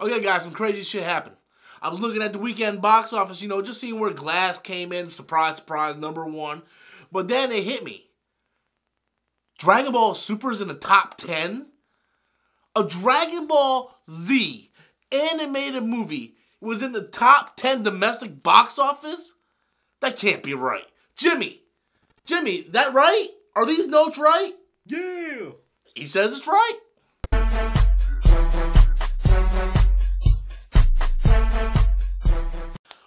Okay, guys, some crazy shit happened. I was looking at the weekend box office, just seeing where Glass came in. Surprise, surprise, #1. But then it hit me. Dragon Ball Super's in the top 10? A Dragon Ball Z animated movie was in the top 10 domestic box office? That can't be right. Jimmy, that right? Are these notes right? Yeah. He says it's right.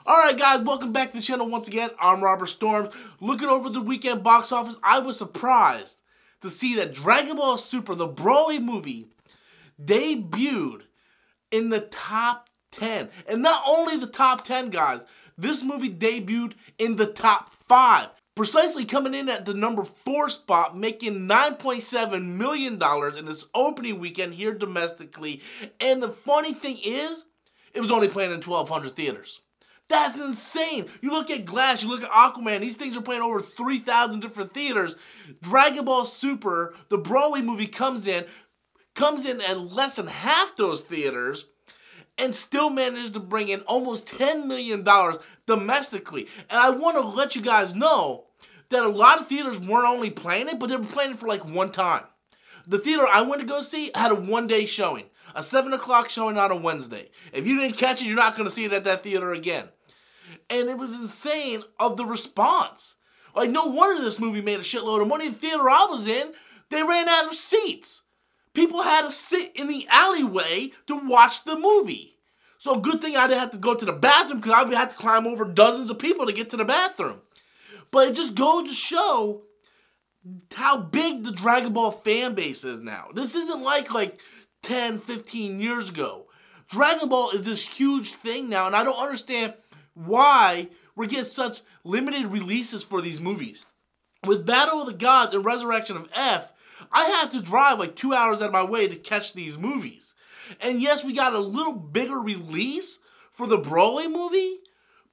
Alright guys, welcome back to the channel once again. I'm Robert Storms. Looking over the weekend box office, I was surprised to see that Dragon Ball Super, the Broly movie, debuted in the top 10. And not only the top 10, guys, this movie debuted in the top 5. Precisely coming in at the #4 spot, making $9.7 million in this opening weekend here domestically. And the funny thing is, it was only playing in 1,200 theaters. That's insane. You look at Glass, you look at Aquaman, these things are playing over 3,000 different theaters. Dragon Ball Super, the Broly movie comes in at less than half those theaters and still managed to bring in almost $10 million domestically. And I want to let you guys know that a lot of theaters weren't only playing it, but they were playing it for like one time. The theater I went to go see had a one-day showing. A 7 o'clock showing on a Wednesday. If you didn't catch it, you're not going to see it at that theater again. And it was insane of the response. Like, no wonder this movie made a shitload of money. The theater I was in, they ran out of seats. People had to sit in the alleyway to watch the movie. So good thing I didn't have to go to the bathroom because I would have to climb over dozens of people to get to the bathroom. But it just goes to show how big the Dragon Ball fan base is now. This isn't like 10, 15 years ago. Dragon Ball is this huge thing now, and I don't understand why we're getting such limited releases for these movies. With Battle of the Gods and Resurrection of F, I had to drive like 2 hours out of my way to catch these movies. And yes, we got a little bigger release for the Broly movie,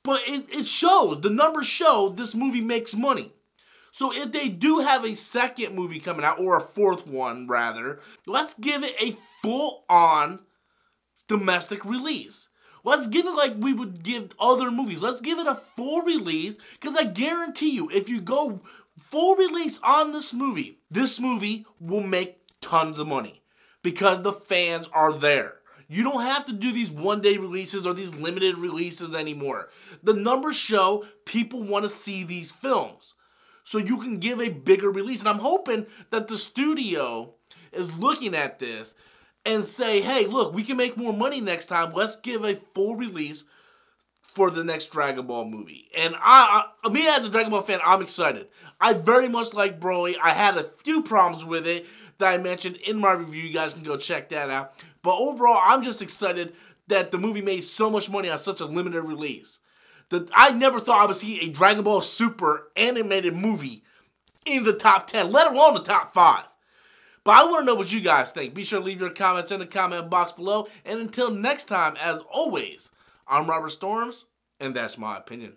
but it shows, the numbers show this movie makes money. So if they do have a second movie coming out, or a fourth one rather, let's give it a full-on domestic release. Let's give it like we would give other movies. Let's give it a full release, because I guarantee you, if you go full release on this movie will make tons of money, because the fans are there. You don't have to do these one-day releases or these limited releases anymore. The numbers show people want to see these films. So you can give a bigger release. And I'm hoping that the studio is looking at this and say, hey, look, we can make more money next time. Let's give a full release for the next Dragon Ball movie. And me as a Dragon Ball fan, I'm excited. I very much like Broly. I had a few problems with it that I mentioned in my review. You guys can go check that out. But overall, I'm just excited that the movie made so much money on such a limited release. I never thought I would see a Dragon Ball Super animated movie in the top 10, let alone the top 5. But I want to know what you guys think. Be sure to leave your comments in the comment box below. And until next time, as always, I'm Robert Storms, and that's my opinion.